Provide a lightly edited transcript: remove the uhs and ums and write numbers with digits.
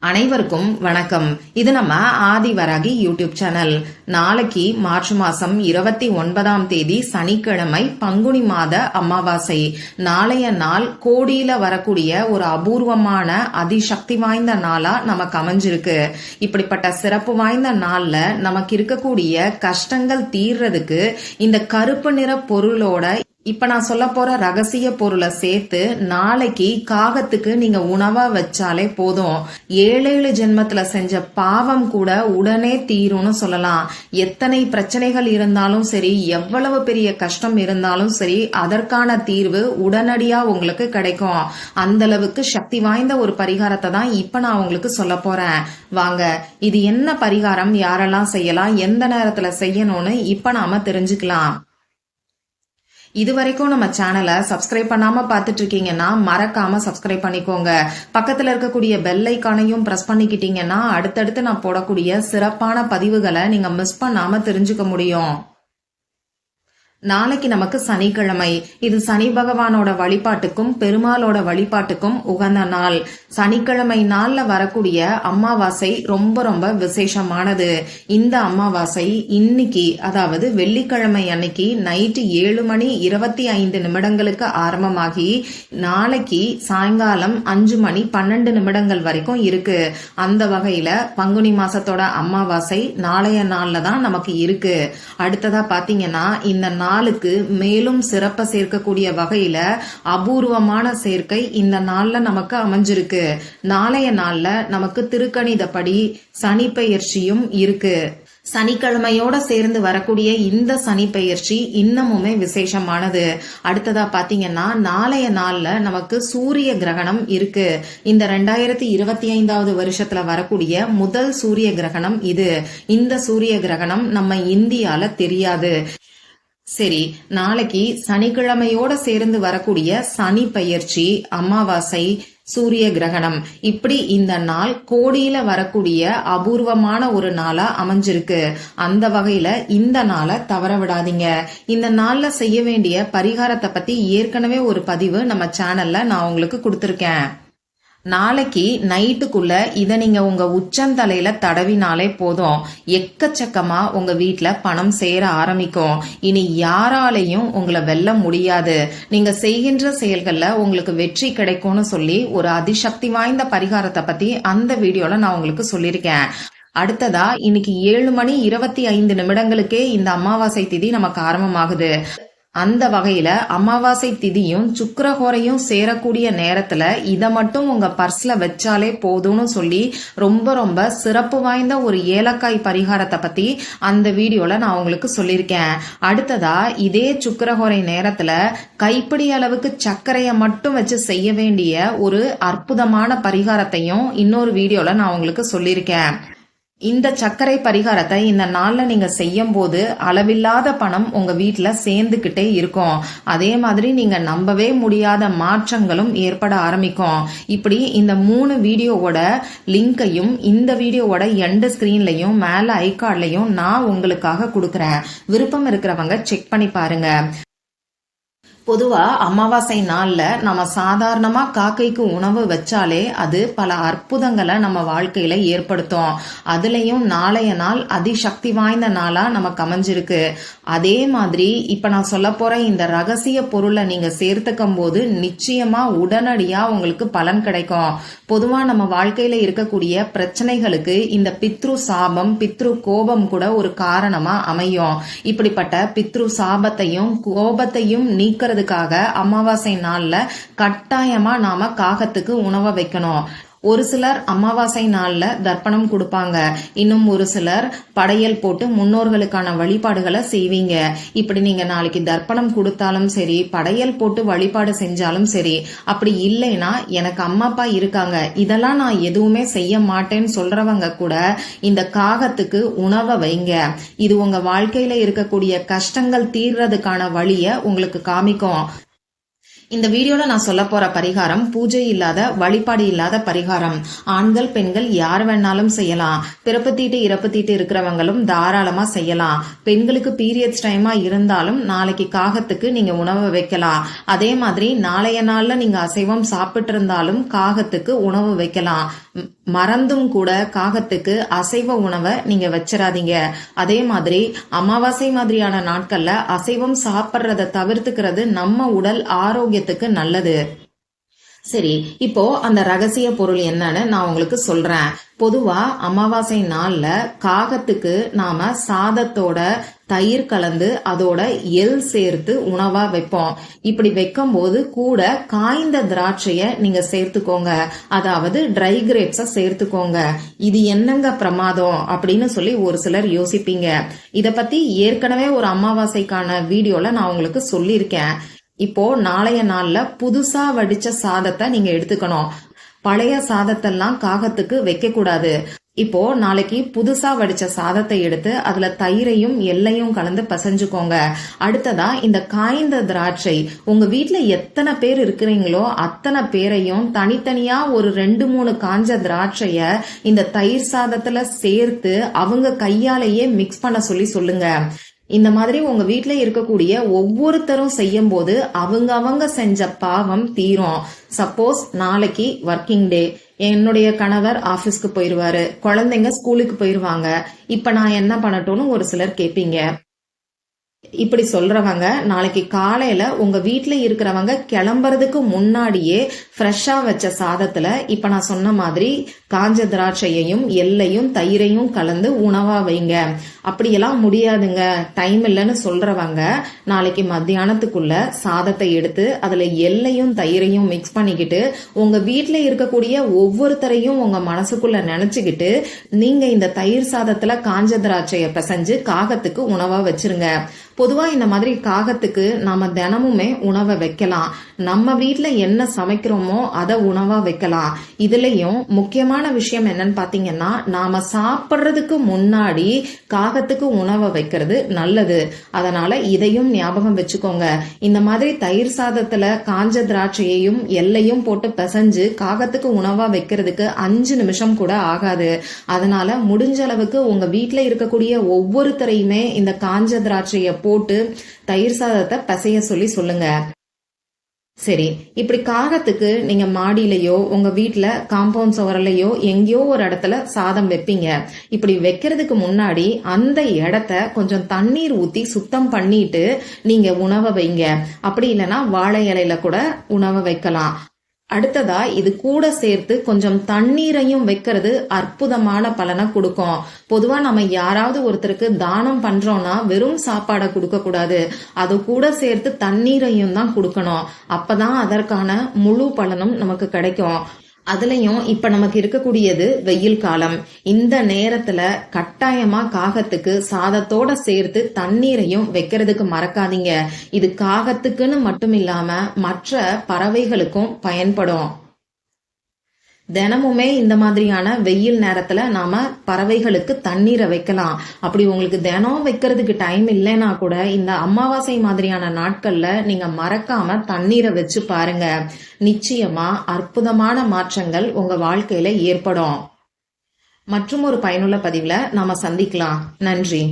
அனைவருக்கும் வணக்கம். இது நம்ம ஆதிவராகி யூடியூப் சேனல். நாளைக்கு மார்ச் மாசம் 29ஆம் தேதி சனிக்கிழமை பங்குனி மாத அமாவாசை. நாளைய நாள் கோடியில வரக்கூடிய ஒரு அபூர்வமான அதிசக்தி வாய்ந்த நாளா நமக்கு அமைஞ்சிருக்கு. இப்படிப்பட்ட சிறப்பு வாய்ந்த நாள்ல நமக்கு இருக்கக்கூடிய கஷ்டங்கள் தீர்றதுக்கு இந்த கருப்பு நிற பொருளோட இப்ப நான் சொல்ல போற ரகசிய பொருளை சேர்த்து நாளைக்கு காகத்துக்கு நீங்க உணவா வச்சாலே போதும். 7 ஜென்மத்துல செஞ்ச பாவம் கூட உடனே தீரும்னு சொல்லலாம். எத்தனை பிரச்சனைகள் இருந்தாலும் சரி, எவ்வளவு பெரிய கஷ்டம் இருந்தாலும் சரி, அதற்கான தீர்வு உடனடியா உங்களுக்கு கிடைக்கும். அந்த அளவுக்கு சக்தி வாய்ந்த ஒரு பரிகாரத்தை தான் இப்ப நான் உங்களுக்கு சொல்ல போறேன். வாங்க, இது என்ன பரிகாரம், யாரெல்லாம் செய்யலாம், எந்த நேரத்துல செய்யணும்னு இப்ப நாம தெரிஞ்சுக்கலாம். இதுவரைக்கும் நம்ம சேனலை சப்ஸ்கிரைப் பண்ணாம பாத்துட்டு இருக்கீங்கன்னா மறக்காம சப்ஸ்கிரைப் பண்ணிக்கோங்க. பக்கத்துல இருக்கக்கூடிய பெல் ஐக்கானையும் பிரஸ் பண்ணிக்கிட்டீங்கன்னா அடுத்தடுத்து நான் போடக்கூடிய சிறப்பான பதிவுகளை நீங்க மிஸ் பண்ணாம தெரிஞ்சுக்க முடியும். நாளைக்கு நமக்கு சனிக்கிழமை. இது சனி பகவானோட வழிபாட்டுக்கும் பெருமாளோட வழிபாட்டுக்கும் உகந்த நாள். சனிக்கிழமை நாள்ல வரக்கூடிய அமாவாசை ரொம்ப ரொம்ப விசேஷமானது. இந்த அமாவாசை இன்னைக்கு, அதாவது வெள்ளிக்கிழமை அன்னைக்கு நைட்டு 7:25 ஆரம்பமாகி நாளைக்கு சாயங்காலம் 5:12 வரைக்கும் இருக்கு. அந்த வகையில பங்குனி மாசத்தோட அமாவாசை நாளைய நாள்ல தான் நமக்கு இருக்கு. அடுத்ததா பாத்தீங்கன்னா இந்த நாளுக்கு மேலும் சிறப்ப சேர்க்கக்கூடிய வகையில அபூர்வமான சேர்க்கை இந்த நாள்ல நமக்கு அமைஞ்சிருக்கு. நாளைய நாள்ல நமக்கு திருக்கணிதப்படி சனி பெயர்ச்சியும் இருக்கு. சனிக்கிழமையோட சேர்ந்து வரக்கூடிய இந்த சனி பெயர்ச்சி இன்னமுமே விசேஷமானது. அடுத்ததா பாத்தீங்கன்னா நாளைய நாள்ல நமக்கு சூரிய கிரகணம் இருக்கு. இந்த 2025வது வருஷத்துல வரக்கூடிய முதல் சூரிய கிரகணம் இது. இந்த சூரிய கிரகணம் நம்ம இந்தியால தெரியாது. சரி, நாளைக்கு சனிக்கிழமையோட சேர்ந்து வரக்கூடிய சனி பெயர்ச்சி, அமாவாசை, சூரிய கிரகணம், இப்படி இந்த நாள் கோடியில வரக்கூடிய அபூர்வமான ஒரு நாளா அமைஞ்சிருக்கு. அந்த வகையில இந்த நாளை தவற விடாதீங்க. இந்த நாள்ல செய்ய வேண்டிய பரிகாரத்தை பத்தி ஏற்கனவே ஒரு பதிவு நம்ம சேனல்ல நான் உங்களுக்கு கொடுத்திருக்கேன். நாளைக்கு நைட்டுக்குள்ள இதை நீங்க உங்க உச்சந்தலையில தடவினாலே போதும், எக்கச்சக்கமா உங்க வீட்டுல பணம் சேர ஆரம்பிக்கும். இனி யாராலையும் உங்களை வெல்ல முடியாது. நீங்க செய்கின்ற செயல்கள்ல உங்களுக்கு வெற்றி கிடைக்கும்னு சொல்லி ஒரு அதிசக்தி வாய்ந்த பரிகாரத்தை பத்தி அந்த வீடியோல நான் உங்களுக்கு சொல்லியிருக்கேன். அடுத்ததா இன்னைக்கு 7:25 இந்த அமாவாசை திதி நமக்கு ஆரம்பமாகுது. அந்த வகையில அமாவாசை திதியும் சுக்கிரஹோரையும் சேரக்கூடிய நேரத்துல இதை மட்டும் உங்க பர்ஸ்ல வச்சாலே போதும்னு சொல்லி ரொம்ப ரொம்ப சிறப்பு வாய்ந்த ஒரு ஏலக்காய் பரிகாரத்தை பத்தி அந்த வீடியோல நான் உங்களுக்கு சொல்லியிருக்கேன். அடுத்ததா இதே சுக்கிரஹோரை நேரத்துல கைப்பிடி அளவுக்கு சர்க்கரையை மட்டும் வச்சு செய்ய வேண்டிய ஒரு அற்புதமான பரிகாரத்தையும் இன்னொரு வீடியோல நான் உங்களுக்கு சொல்லியிருக்கேன். இந்த சர்க்கரை பரிகாரத்தை இந்த நாள்ல நீங்க செய்யும் போது அளவில்லாத பணம் உங்க வீட்டுல சேர்ந்துகிட்டே இருக்கும். அதே மாதிரி நீங்க நம்பவே முடியாத மாற்றங்களும் ஏற்பட ஆரம்பிக்கும். இப்படி இந்த 3 வீடியோவோட லிங்கையும் இந்த வீடியோவோட எண்ட் ஸ்கிரீன்லயும் மேல ஐகார்ட்லயும் நான் உங்களுக்காக கொடுக்கறேன். விருப்பம் இருக்கிறவங்க செக் பண்ணி பாருங்க. பொதுவா அமாவாசை நாள்ல நம்ம சாதாரணமா காக்கைக்கு உணவு வச்சாலே அது பல அற்புதங்களை நம்ம வாழ்க்கையில ஏற்படுத்தும். அதுலயும் நாளைய நாள் அதிசக்தி வாய்ந்த நாளா நமக்கு அமைஞ்சிருக்கு. அதே மாதிரி இப்ப நான் சொல்ல போற இந்த ரகசிய பொருளை நீங்க சேர்த்துக்கும் போது நிச்சயமா உடனடியா உங்களுக்கு பலன் கிடைக்கும். பொதுவா நம்ம வாழ்க்கையில இருக்கக்கூடிய பிரச்சனைகளுக்கு இந்த பித்ரு சாபம், பித்ரு கோபம் கூட ஒரு காரணமா அமையும். இப்படிப்பட்ட பித்ரு சாபத்தையும் கோபத்தையும் நீக்கிறது அமாவாசை நாள்ல கட்டாயமா நாம காகத்துக்கு உணவை வைக்கணும். ஒரு சிலர் அமாவாசை நாள்ல தர்ப்பணம் கொடுப்பாங்க. இன்னும் ஒரு சிலர் படையல் போட்டு முன்னோர்களுக்கான வழிபாடுகளை செய்வீங்க. இப்படி நீங்க நாளைக்கு தர்ப்பணம் கொடுத்தாலும் சரி, படையல் போட்டு வழிபாடு செஞ்சாலும் சரி, அப்படி இல்லைன்னா எனக்கு அம்மா அப்பா இருக்காங்க, இதெல்லாம் நான் எதுவுமே செய்ய மாட்டேன்னு சொல்றவங்க கூட இந்த காகத்துக்கு உணவை வைங்க. இது உங்க வாழ்க்கையில இருக்கக்கூடிய கஷ்டங்கள் தீர்றதுக்கான வழிய உங்களுக்கு காமிக்கும். இந்த வீடியோல நான் சொல்ல போற பரிகாரம் பூஜை இல்லாத வழிபாடு இல்லாத பரிகாரம். ஆண்கள் பெண்கள் யார் வேணாலும் செய்யலாம். பிறப்பு தீட்டு இறப்பு தீட்டு இருக்கிறவங்களும் தாராளமா செய்யலாம். பெண்களுக்கு பீரியட்ஸ் டைமா இருந்தாலும் நாளைக்கு காகத்துக்கு நீங்க உணவு வைக்கலாம். அதே மாதிரி நாளைய நாள்ல நீங்க அசைவம் சாப்பிட்டு இருந்தாலும் காகத்துக்கு உணவு வைக்கலாம். மறந்தும் கூட காகத்துக்கு அசைவ உணவை நீங்க வச்சிடாதீங்க. அதே மாதிரி அமாவாசை மாதிரியான நாட்கள்ல அசைவம் சாப்பிட்றத தவிர்த்துக்கிறது நம்ம உடல் ஆரோக்கியத்துக்கு நல்லது. சரி, இப்போ அந்த ரகசிய பொருள் என்னன்னு நான் உங்களுக்கு சொல்றேன். பொதுவா அமாவாசை நாள்ல காகத்துக்கு நாம சாதத்தோட தயிர் கலந்து அதோட எள் சேர்த்து உணவா வைப்போம். இப்படி வைக்கும் போது கூட காய்ந்த திராட்சைய நீங்க சேர்த்துக்கோங்க. அதாவது ட்ரை கிரேப்ஸ சேர்த்துக்கோங்க. இது என்னங்க பிரமாதம் அப்படின்னு சொல்லி ஒரு சிலர் யோசிப்பீங்க. இத பத்தி ஏற்கனவே ஒரு அமாவாசைக்கான வீடியோல நான் உங்களுக்கு சொல்லியிருக்கேன். இப்போ நாளைய நாள்ல புதுசா வடிச்ச சாதத்தை நீங்க எடுத்துக்கணும். பழைய சாதத்தெல்லாம் காகத்துக்கு வைக்க கூடாது. இப்போ நாளைக்கு புதுசா வடிச்ச சாதத்தை எடுத்து அதுல தயிரையும் எல்லையும் கலந்து பசைஞ்சுக்கோங்க. அடுத்ததா இந்த காய்ந்த திராட்சை, உங்க வீட்டுல எத்தனை பேர் இருக்கிறீங்களோ அத்தனை பேரையும் தனித்தனியா ஒரு 2-3 காஞ்ச திராட்சைய இந்த தயிர் சாதத்துல சேர்த்து அவங்க கையாலேயே மிக்ஸ் பண்ண சொல்லுங்க. இந்த மாதிரி உங்க வீட்டுல இருக்கக்கூடிய ஒவ்வொருத்தரும் செய்யும் போது அவங்க செஞ்ச பாவம் தீரும். சப்போஸ் நாளைக்கு ஒர்க்கிங் டே, என்னுடைய கணவர் ஆபீஸ்க்கு போயிருவாரு, குழந்தைங்க ஸ்கூலுக்கு போயிருவாங்க, இப்ப நான் என்ன பண்ணட்டும்னு ஒரு சிலர் கேட்பீங்க. இப்படி சொல்றவங்க நாளைக்கு காலையில உங்க வீட்டுல இருக்கிறவங்க கிளம்புறதுக்கு முன்னாடியே ஃப்ரெஷ்ஷா வச்ச சாதத்துல இப்ப நான் சொன்ன மாதிரி காஞ்ச திராட்சையையும் எல்லையும் தயிரையும் கலந்து உணவா வைங்க. அப்படியெல்லாம் முடியாதுங்க, டைம் இல்லைன்னு சொல்றவங்க நாளைக்கு மத்தியானத்துக்குள்ள சாதத்தை எடுத்து அதுல எல்லையும் தயிரையும் மிக்ஸ் பண்ணிக்கிட்டு உங்க வீட்டுல இருக்கக்கூடிய ஒவ்வொருத்தரையும் உங்க மனசுக்குள்ள நினைச்சுக்கிட்டு நீங்க இந்த தயிர் சாதத்துல காஞ்ச திராட்சைய பிசைஞ்சு காகத்துக்கு உணவா வச்சிருங்க. பொதுவா இந்த மாதிரி காகத்துக்கு நாம தினமுமே உணவை வைக்கலாம். நம்ம வீட்டுல என்ன சமைக்கிறோமோ அதை உணவா வைக்கலாம். இதுலயும் முக்கியமான விஷயம் என்னன்னு பாத்தீங்கன்னா, நாம சாப்பிட்றதுக்கு முன்னாடி காகத்துக்கு உணவை வைக்கிறது நல்லது. அதனால இதையும் ஞாபகம் வச்சுக்கோங்க. இந்த மாதிரி தயிர் சாதத்துல காஞ்ச திராட்சையையும் எல்லையும் போட்டு பிசைஞ்சு காகத்துக்கு உணவா வைக்கிறதுக்கு 5 நிமிஷம் கூட ஆகாது. அதனால முடிஞ்ச அளவுக்கு உங்க வீட்டுல இருக்கக்கூடிய ஒவ்வொருத்தரையுமே இந்த காஞ்ச திராட்சைய போட்டு தயிர் சாதத்தை பிசைய சொல்லுங்க. சரி, இப்படி காகத்துக்கு நீங்க மாடியிலயோ உங்க வீட்டுல காம்பவுண்ட் சுவர்லயோ எங்கேயோ ஒரு இடத்துல சாதம் வைப்பீங்க. இப்படி வைக்கிறதுக்கு முன்னாடி அந்த இடத்த கொஞ்சம் தண்ணீர் ஊத்தி சுத்தம் பண்ணிட்டு நீங்க உணவை வைங்க. அப்படி இல்லைன்னா வாழை இலையில கூட உணவை வைக்கலாம். அடுத்ததா இது கூட சேர்த்து கொஞ்சம் தண்ணீரையும் வைக்கிறது அற்புதமான பலனை கொடுக்கும். பொதுவா நம்ம யாராவது ஒருத்தருக்கு தானம் பண்றோம்னா வெறும் சாப்பாடை கொடுக்க கூடாது, அது கூட சேர்த்து தண்ணீரையும் தான் கொடுக்கணும். அப்பதான் அதற்கான முழு பலனும் நமக்கு கிடைக்கும். அதுலயும் இப்ப நமக்கு இருக்கக்கூடியது வெயில் காலம். இந்த நேரத்துல கட்டாயமா காகத்துக்கு சாதத்தோட சேர்த்து தண்ணீரையும் வைக்கிறதுக்கு மறக்காதீங்க. இது காகத்துக்குன்னு மட்டும் இல்லாம மற்ற பறவைகளுக்கும் பயன்படும். தினமுமே இந்த மாதிரியான வெயில் நேரத்துல நாம பறவைகளுக்கு தண்ணீரை வைக்கலாம். அப்படி உங்களுக்கு தினம் வைக்கிறதுக்கு டைம் இல்லைன்னா கூட இந்த அமாவாசை மாதிரியான நாட்கள்ல நீங்க மறக்காம தண்ணீரை வச்சு பாருங்க. நிச்சயமா அற்புதமான மாற்றங்கள் உங்க வாழ்க்கையில ஏற்படும். மற்றும் ஒரு பயனுள்ள பதிவுல நாம சந்திக்கலாம். நன்றி.